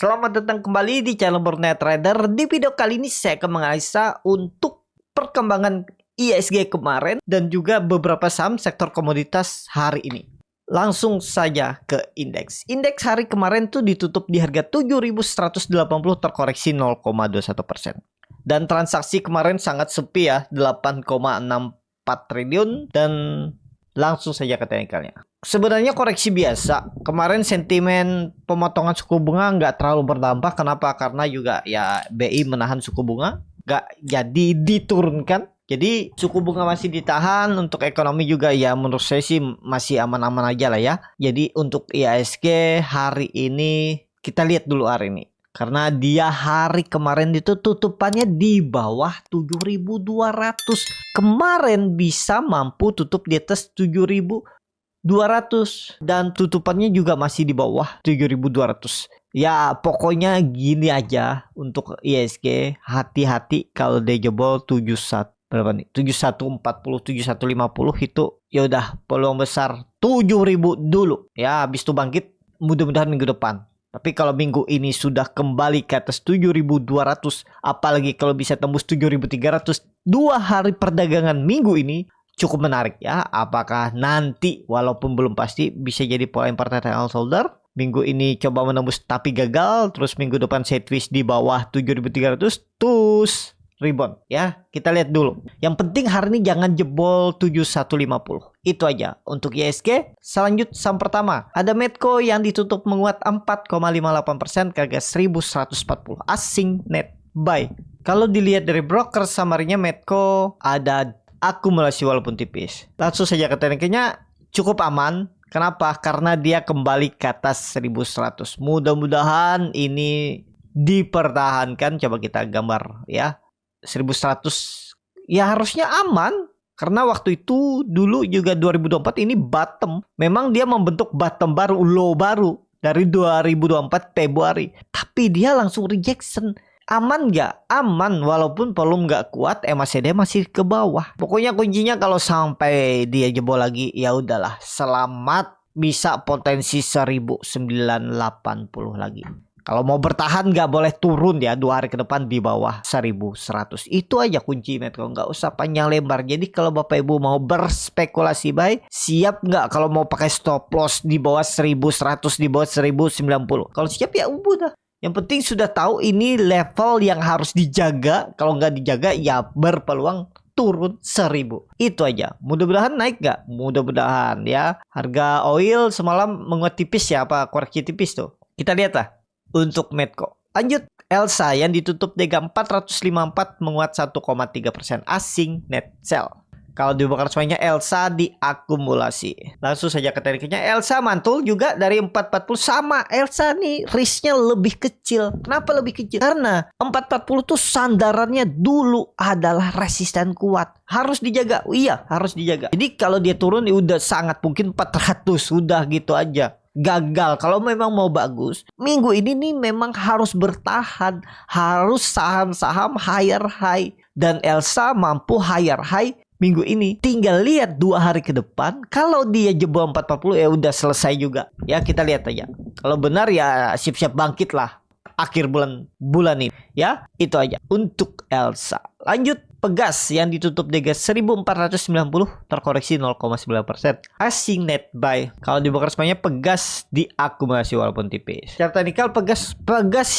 Selamat datang kembali di channel Burnet Trader. Di video kali ini saya akan menganalisa untuk perkembangan IHSG kemarin dan juga beberapa saham sektor komoditas hari ini. Langsung saja ke indeks. Indeks hari kemarin tuh ditutup di harga 7.180 terkoreksi 0,21%. Dan transaksi kemarin sangat sepi ya, 8,64 triliun dan langsung saja ke teknikalnya. Sebenarnya koreksi biasa. Kemarin sentimen pemotongan suku bunga nggak terlalu berdampak. Kenapa? Karena juga ya BI menahan suku bunga, nggak jadi diturunkan. Jadi suku bunga masih ditahan. Untuk ekonomi juga ya menurut saya sih masih aman-aman aja lah ya. Jadi untuk IHSG hari ini kita lihat dulu hari ini. Karena dia hari kemarin itu tutupannya di bawah 7.200. Kemarin bisa mampu tutup di atas 7.200 dan tutupannya juga masih di bawah 7.200. Ya pokoknya gini aja untuk IHSG, hati-hati kalau dia jebol 71 berapa nih? 7140, 7150 itu ya udah peluang besar 7.000 dulu. Ya habis itu bangkit mudah-mudahan minggu depan. Tapi kalau minggu ini sudah kembali ke atas 7.200, apalagi kalau bisa tembus 7.300, 2 hari perdagangan minggu ini cukup menarik ya. Apakah nanti walaupun belum pasti bisa jadi pola international shoulder. Minggu ini coba menembus tapi gagal. Terus minggu depan saya twist di bawah 7.300 terus rebound ya. Kita lihat dulu. Yang penting hari ini jangan jebol 7150. Itu aja untuk IHSG. Selanjut saham pertama. Ada Medco yang ditutup menguat 4,58% ke harga 1140. Asing net buy. Kalau dilihat dari broker summary-nya Medco ada akumulasi walaupun tipis. Langsung saja ke tekniknya cukup aman. Kenapa? Karena dia kembali ke atas 1100. Mudah-mudahan ini dipertahankan. Coba kita gambar ya. 1100 ya harusnya aman. Karena waktu itu dulu juga 2024 ini bottom. Memang dia membentuk bottom baru, low baru dari 2024 Februari. Tapi dia langsung rejection. Aman nggak? Aman walaupun volume nggak kuat, MACD masih ke bawah. Pokoknya kuncinya kalau sampai dia jebol lagi ya udahlah. Selamat, bisa potensi 1980 lagi. Kalau mau bertahan nggak boleh turun ya 2 hari ke depan di bawah 1100. Itu aja kunci Medco, nggak usah panjang lebar. Jadi kalau Bapak Ibu mau berspekulasi buy, siap nggak kalau mau pakai stop loss di bawah 1100, di bawah 1090. Kalau siap ya udah. Yang penting sudah tahu ini level yang harus dijaga. Kalau nggak dijaga ya berpeluang turun 1000. Itu aja. Mudah-mudahan naik nggak? Mudah-mudahan ya. Harga oil semalam menguat tipis ya, apa koreksi tipis tuh. Kita lihat lah. Untuk Medco. Lanjut, Elsa yang ditutup DG 454 menguat 1,3%. Asing net sell. Kalau dibongkar semuanya Elsa diakumulasi. Langsung saja ke tekniknya. Elsa mantul juga dari 440 sama. Elsa nih risknya lebih kecil. Kenapa lebih kecil? Karena 440 tuh sandarannya dulu adalah resisten kuat. Harus dijaga. Iya, harus dijaga. Jadi kalau dia turun ya udah sangat mungkin 400. Udah gitu aja. Gagal. Kalau memang mau bagus, minggu ini nih memang harus bertahan, harus saham-saham higher high, dan Elsa mampu higher high minggu ini. Tinggal lihat 2 hari ke depan. Kalau dia jebol 440 ya udah selesai juga ya. Kita lihat aja. Kalau benar ya siap-siap bangkit lah akhir bulan ini ya. Itu aja untuk Elsa. Lanjut, Pegas yang ditutup DG 1490 terkoreksi 0,9%. Asing net buy. Kalau dibongkar semuanya Pegas diakumulasi walaupun tipis. Secara teknikal Pegas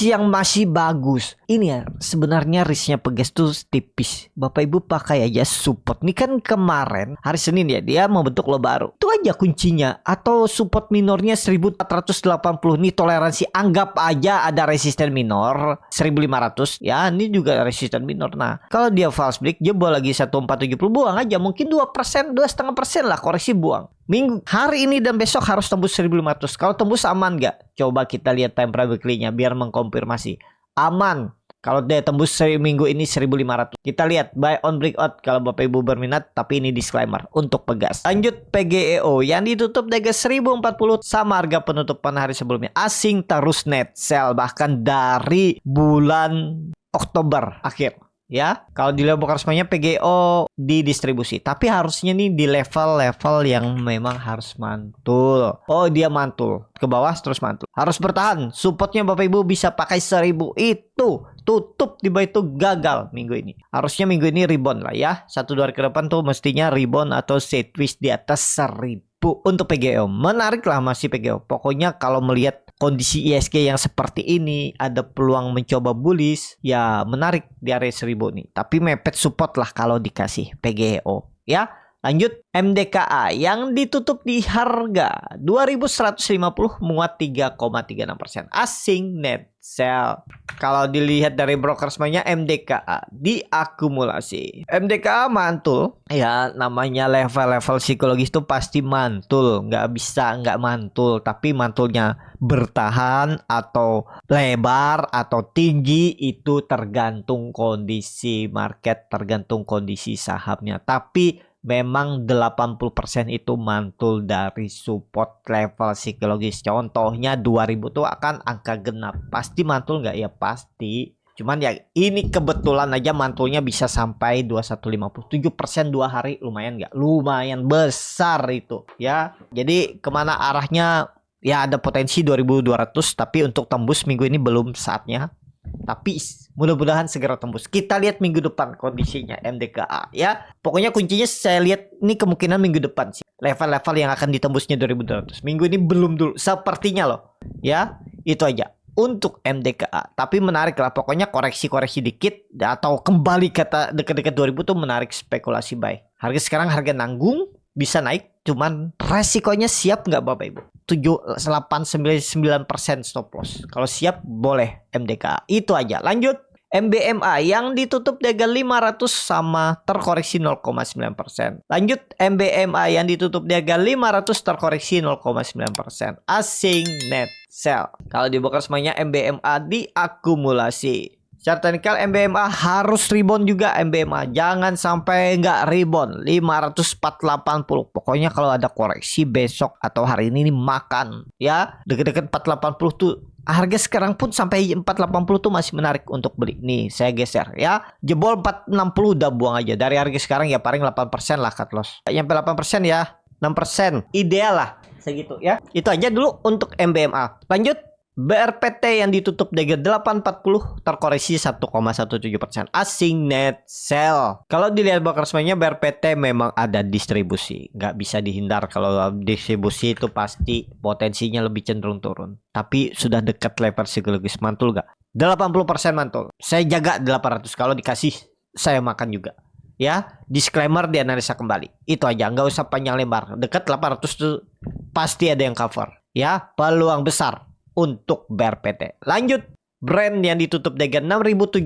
yang masih bagus. Ini ya sebenarnya risknya Pegas tuh tipis. Bapak Ibu pakai aja support. Ini kan kemarin hari Senin ya dia membentuk low baru. Itu aja kuncinya. Atau support minornya 1480. Ini toleransi, anggap aja ada resisten minor 1500 ya. Ini juga resisten minor. Nah kalau dia false break jebol lagi 1470, buang aja. Mungkin 2%, 2,5% lah koreksi, buang. Minggu hari ini dan besok harus tembus 1500. Kalau tembus aman nggak? Coba kita lihat time frame weekly-nya biar mengkonfirmasi. Aman. Kalau dia tembus minggu ini 1500. Kita lihat buy on breakout kalau Bapak Ibu berminat, tapi ini disclaimer untuk Pegas. Lanjut PGEO yang ditutup DG 1040 sama harga penutupan hari sebelumnya. Asing terus net sell bahkan dari bulan Oktober akhir. ya. Kalau dilihat bongkar semuanya PGO di distribusi, tapi harusnya nih di level-level yang memang harus mantul. Oh, dia mantul ke bawah terus mantul. Harus bertahan. Supportnya Bapak Ibu bisa pakai 1000 itu. Tutup di bawah itu gagal minggu ini. Harusnya minggu ini rebound lah ya. 1-2 hari ke depan tuh mestinya rebound atau sideways di atas 1000 untuk PGO. Menarik lah masih PGO. Pokoknya kalau melihat kondisi ISG yang seperti ini, ada peluang mencoba bullish, ya menarik di area 1000 nih. Tapi mepet support lah kalau dikasih PGO ya. Lanjut, MDKA yang ditutup di harga 2150 menguat 3,36%. Asing net sell. Kalau dilihat dari broker semuanya, MDKA diakumulasi. MDKA mantul. Ya, namanya level-level psikologis itu pasti mantul. Nggak bisa nggak mantul. Tapi mantulnya bertahan atau lebar atau tinggi itu tergantung kondisi market, tergantung kondisi sahamnya. Tapi memang 80% itu mantul dari support level psikologis. Contohnya 2000 tuh akan angka genap. Pasti mantul nggak? Ya pasti. Cuman ya ini kebetulan aja mantulnya bisa sampai 2157% 2 hari. Lumayan nggak? Lumayan besar itu ya. Jadi kemana arahnya? Ya ada potensi 2200, tapi untuk tembus minggu ini belum saatnya. Tapi mudah-mudahan segera tembus. Kita lihat minggu depan kondisinya MDKA ya. Pokoknya kuncinya saya lihat ini kemungkinan minggu depan sih. Level-level yang akan ditembusnya 2200. Minggu ini belum dulu. Sepertinya loh. Ya, itu aja untuk MDKA. Tapi menarik lah. Pokoknya koreksi-koreksi dikit atau kembali kata dekat-dekat 2000 tuh menarik spekulasi buy. Harga sekarang harga nanggung bisa naik. Cuman resikonya siap nggak Bapak Ibu? 7,899% stop loss. Kalau siap boleh MDKA. Itu aja. Lanjut. MBMA yang ditutup di harga 500 sama terkoreksi 0,9%. Lanjut. MBMA yang ditutup di harga 500 terkoreksi 0,9%. Asing net sell. Kalau dibuka semuanya MBMA diakumulasi. Secara teknikal MBMA harus rebound juga. MBMA jangan sampai nggak rebound 50480. Pokoknya kalau ada koreksi besok atau hari ini makan ya. Deket-deket 480 tuh harga sekarang pun sampai 480 tuh masih menarik untuk beli. Nih saya geser ya. Jebol 460 udah buang aja. Dari harga sekarang ya paling 8% lah cut loss. Nyampe 8% ya 6%. Ideal lah segitu ya. Itu aja dulu untuk MBMA. Lanjut. BRPT yang ditutup di 840 terkoreksi 1,17%. Asing net sell. Kalau dilihat broker semuanya BRPT memang ada distribusi. Nggak bisa dihindar kalau distribusi itu pasti potensinya lebih cenderung turun. Tapi sudah dekat level psikologis mantul nggak? 80% mantul. Saya jaga 800. Kalau dikasih saya makan juga. Ya, disclaimer dianalisa kembali. Itu aja, nggak usah panjang lebar. Dekat 800 tuh pasti ada yang cover. Ya, peluang besar untuk BRPT. Lanjut, brand yang ditutup dengan 6.750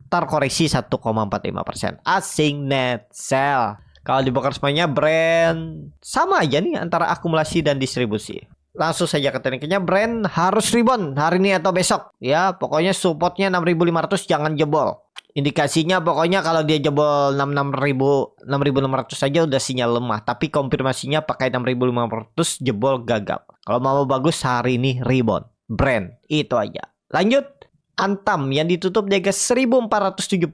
terkoreksi 1,45%. Asing net sell. Kalau dibongkar semuanya brand sama aja nih antara akumulasi dan distribusi. Langsung saja ke tekniknya, brand harus rebound hari ini atau besok. Ya, pokoknya supportnya 6.500 jangan jebol. Indikasinya pokoknya kalau dia jebol 6.600 saja udah sinyal lemah. Tapi konfirmasinya pakai 6.500 jebol gagal. Kalau mau bagus hari ini rebound. Brand. Itu aja. Lanjut. Antam yang ditutup di harga 1.470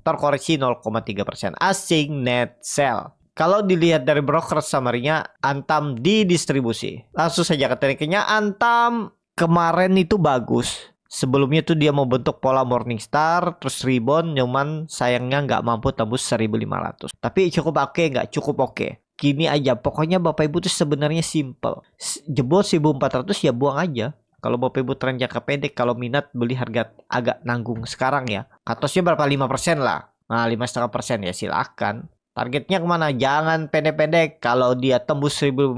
terkoreksi 0,3%. Asing net sell. Kalau dilihat dari broker summary-nya, Antam didistribusi. Langsung saja ke tekniknya. Antam kemarin itu bagus. Sebelumnya tuh dia mau bentuk pola Morningstar, terus rebound, cuman sayangnya nggak mampu tembus 1.500. Tapi cukup oke nggak? Cukup oke. Gini aja, pokoknya Bapak Ibu tuh sebenarnya simple. Jebol 1.400 ya buang aja. Kalau Bapak Ibu tren jangka pendek, kalau minat beli harga agak nanggung sekarang ya. Katosnya berapa? 5% lah. Nah 5,5% ya silakan. Targetnya kemana? Jangan pendek-pendek. Kalau dia tembus 1.500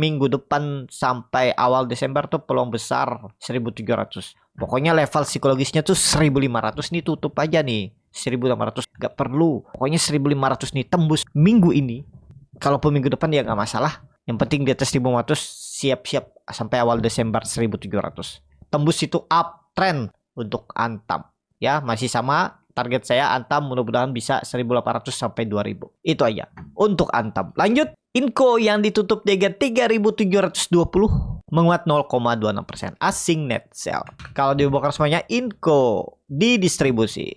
minggu depan sampai awal Desember tuh peluang besar 1.700. Pokoknya level psikologisnya tuh 1.500 nih tutup aja nih. 1.600 gak perlu. Pokoknya 1.500 nih tembus minggu ini. Kalaupun minggu depan ya gak masalah. Yang penting di atas 1.500 siap-siap sampai awal Desember 1.700. Tembus itu uptrend untuk Antam. Ya masih sama. Target saya Antam mudah-mudahan bisa 1.800 sampai 2.000. Itu aja untuk Antam. Lanjut. Inco yang ditutup di harga 3.720 menguat 0,26%. Asing net sell. Kalau dibongkar semuanya Inco didistribusi.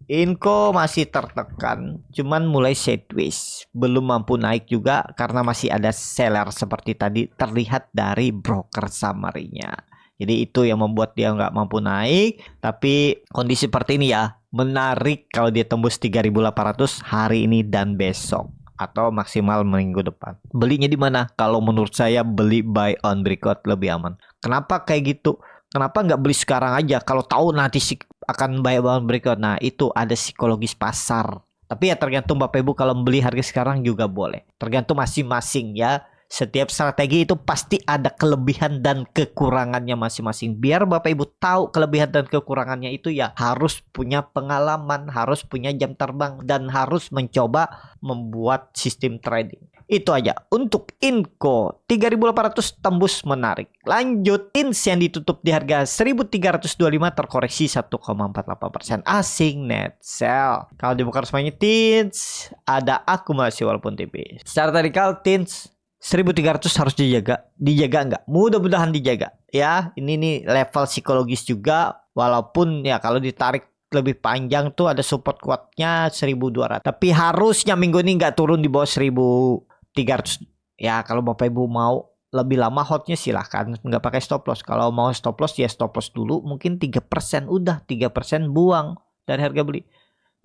Inco masih tertekan, cuman mulai sideways, belum mampu naik juga karena masih ada seller seperti tadi terlihat dari broker summary-nya. Jadi itu yang membuat dia nggak mampu naik. Tapi kondisi seperti ini ya, menarik kalau dia tembus 3.800 hari ini dan besok atau maksimal minggu depan. Belinya di mana? Kalau menurut saya beli buy on breakout lebih aman. Kenapa kayak gitu? Kenapa nggak beli sekarang aja? Kalau tahu nanti akan buy on breakout. Nah itu ada psikologis pasar. Tapi ya tergantung Bapak Ibu, kalau beli harga sekarang juga boleh. Tergantung masing-masing ya. Setiap strategi itu pasti ada kelebihan dan kekurangannya masing-masing. Biar Bapak Ibu tahu kelebihan dan kekurangannya itu ya harus punya pengalaman, harus punya jam terbang, dan harus mencoba membuat sistem trading. Itu aja untuk Inco 3.800 tembus menarik. Lanjut TINS yang ditutup di harga 1.325 terkoreksi 1,48%. Asing net sell. Kalau dibuka semuanya TINS ada akumulasi walaupun tipis. Secara tadikal TINS 1.300 harus dijaga nggak? Mudah-mudahan dijaga ya. Ini nih level psikologis juga, walaupun ya kalau ditarik lebih panjang tuh ada support kuatnya 1.200. Tapi harusnya minggu ini nggak turun di bawah 1.300. Ya kalau Bapak Ibu mau lebih lama hotnya silahkan, nggak pakai stop loss. Kalau mau stop loss ya stop loss dulu, mungkin 3%, udah 3% buang dari harga beli.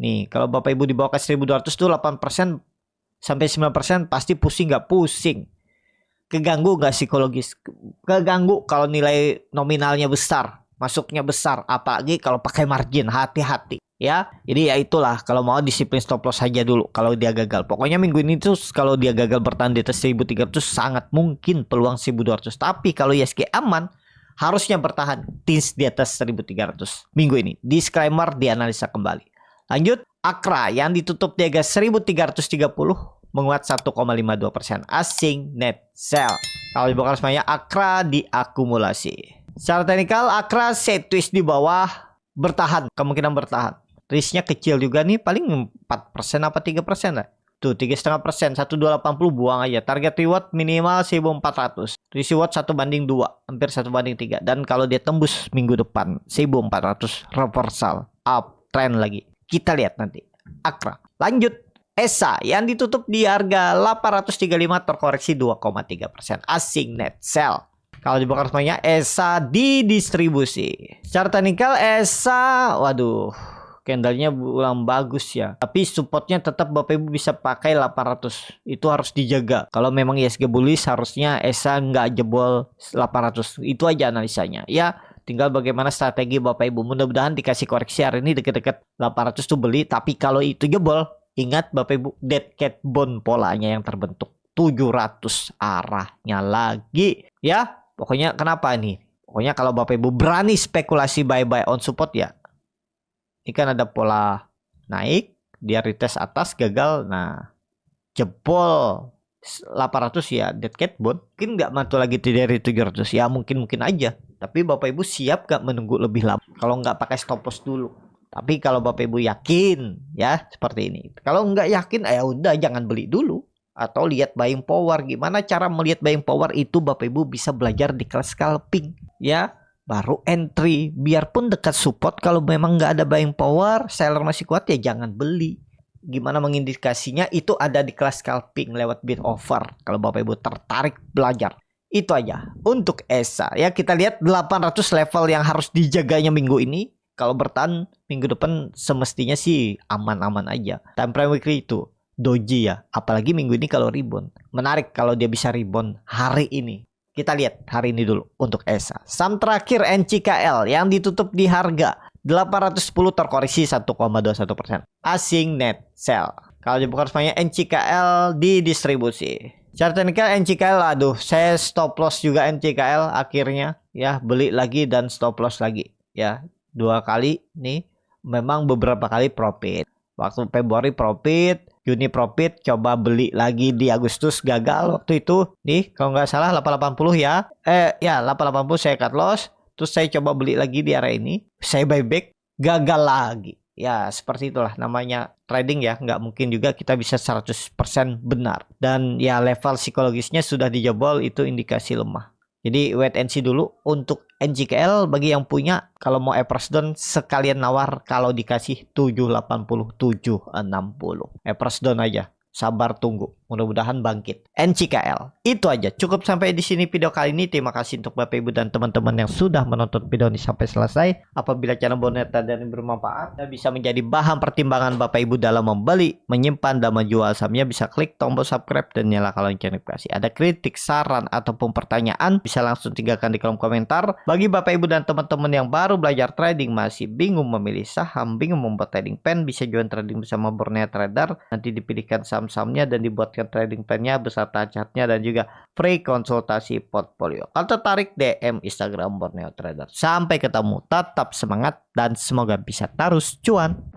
Nih kalau Bapak Ibu dibawa ke 1.200 tuh 8% sampai 9% pasti pusing nggak pusing? Keganggu nggak psikologis? Keganggu kalau nilai nominalnya besar, masuknya besar, apalagi kalau pakai margin, hati-hati ya. Jadi ya itulah, kalau mau disiplin stop loss saja dulu kalau dia gagal. Pokoknya minggu ini tuh kalau dia gagal bertahan di atas 1.300 sangat mungkin peluang 1.200. Tapi kalau ISG aman, harusnya bertahan TINS di atas 1.300 minggu ini. Disclaimer, dianalisa kembali. Lanjut, Akra yang ditutup di harga 1.330 menguat 1,52%. Asing net sell. Kalau dibuka semuanya Akra diakumulasi. Secara teknikal Akra sideways di bawah, bertahan, kemungkinan bertahan. Risknya kecil juga nih, paling 4% apa 3% lah. Tuh 3,5%, 1.280 buang aja. Target reward minimal 1.400. Risk reward 1/2, hampir 1/3. Dan kalau dia tembus minggu depan 1.400, reversal uptrend lagi. Kita lihat nanti. Akra. Lanjut, ESA yang ditutup di harga 835 terkoreksi 2,3%. Asing net sell. Kalau dibuka semuanya ESA didistribusi. Secara teknikal ESA, waduh, candlenya ulang bagus ya. Tapi supportnya tetap Bapak Ibu bisa pakai 800. Itu harus dijaga. Kalau memang ISG bullish harusnya ESA nggak jebol 800. Itu aja analisanya. Ya, tinggal bagaimana strategi Bapak Ibu. Mudah-mudahan dikasih koreksi hari ini deket-deket 800 tuh beli. Tapi kalau itu jebol, ingat Bapak Ibu, dead cat bone polanya yang terbentuk. 700 arahnya lagi. Ya, pokoknya kenapa nih? Pokoknya kalau Bapak Ibu berani spekulasi buy on support ya. Ini kan ada pola naik, dia retest atas gagal. Nah, jebol 800 ya dead cat bone. Mungkin nggak mantul lagi dari 700 ya, mungkin aja. Tapi Bapak Ibu siap gak menunggu lebih lama kalau nggak pakai stop loss dulu? Tapi kalau Bapak Ibu yakin ya seperti ini. Kalau nggak yakin ya udah jangan beli dulu. Atau lihat buying power. Gimana cara melihat buying power itu Bapak Ibu bisa belajar di kelas scalping ya. Baru entry. Biarpun dekat support, kalau memang nggak ada buying power, seller masih kuat ya jangan beli. Gimana mengindikasinya itu ada di kelas scalping lewat bid offer. Kalau Bapak Ibu tertarik belajar. Itu aja untuk ESA ya. Kita lihat 800 level yang harus dijaganya minggu ini. Kalau bertahan minggu depan semestinya sih aman-aman aja. Time frame weekly itu doji ya. Apalagi minggu ini kalau rebound. Menarik kalau dia bisa rebound hari ini. Kita lihat hari ini dulu untuk ESA. Saham terakhir NCKL yang ditutup di harga 810 terkoreksi 1,21%. Asing net sell. Kalau dibuka semuanya NCKL didistribusi. Secara teknikal NCKL, aduh, saya stop loss juga NCKL akhirnya ya, beli lagi dan stop loss lagi ya. 2 kali nih, memang beberapa kali profit. Waktu Februari profit, Juni profit, coba beli lagi di Agustus gagal waktu itu. Nih, kalau nggak salah 880 ya. Ya 880 saya cut loss. Terus saya coba beli lagi di area ini. Saya buyback, gagal lagi. Ya seperti itulah namanya trading ya. Nggak mungkin juga kita bisa 100% benar. Dan ya level psikologisnya sudah dijebol, itu indikasi lemah. Jadi wait and see dulu untuk NGKL bagi yang punya, kalau mau Everest Down sekalian nawar kalau dikasih 780 760. Everest Down aja. Sabar tunggu. Mudah-mudahan bangkit. NCKL. Itu aja. Cukup sampai di sini video kali ini. Terima kasih untuk Bapak Ibu dan teman-teman yang sudah menonton video ini sampai selesai. Apabila channel Borneo Trader ini bermanfaat dan bisa menjadi bahan pertimbangan Bapak Ibu dalam membeli, menyimpan, dan menjual sahamnya, bisa klik tombol subscribe dan nyalakan lonceng notifikasi. Ada kritik, saran, ataupun pertanyaan, bisa langsung tinggalkan di kolom komentar. Bagi Bapak Ibu dan teman-teman yang baru belajar trading, masih bingung memilih saham, bingung membuat trading plan, bisa join trading bersama Borneo Trader. Nanti dipilihkan saham-sahamnya dan dibuatkan trading plan-nya beserta chartnya dan juga free konsultasi portfolio. Kalau tertarik, DM Instagram Borneo Trader. Sampai ketemu, tetap semangat dan semoga bisa terus cuan.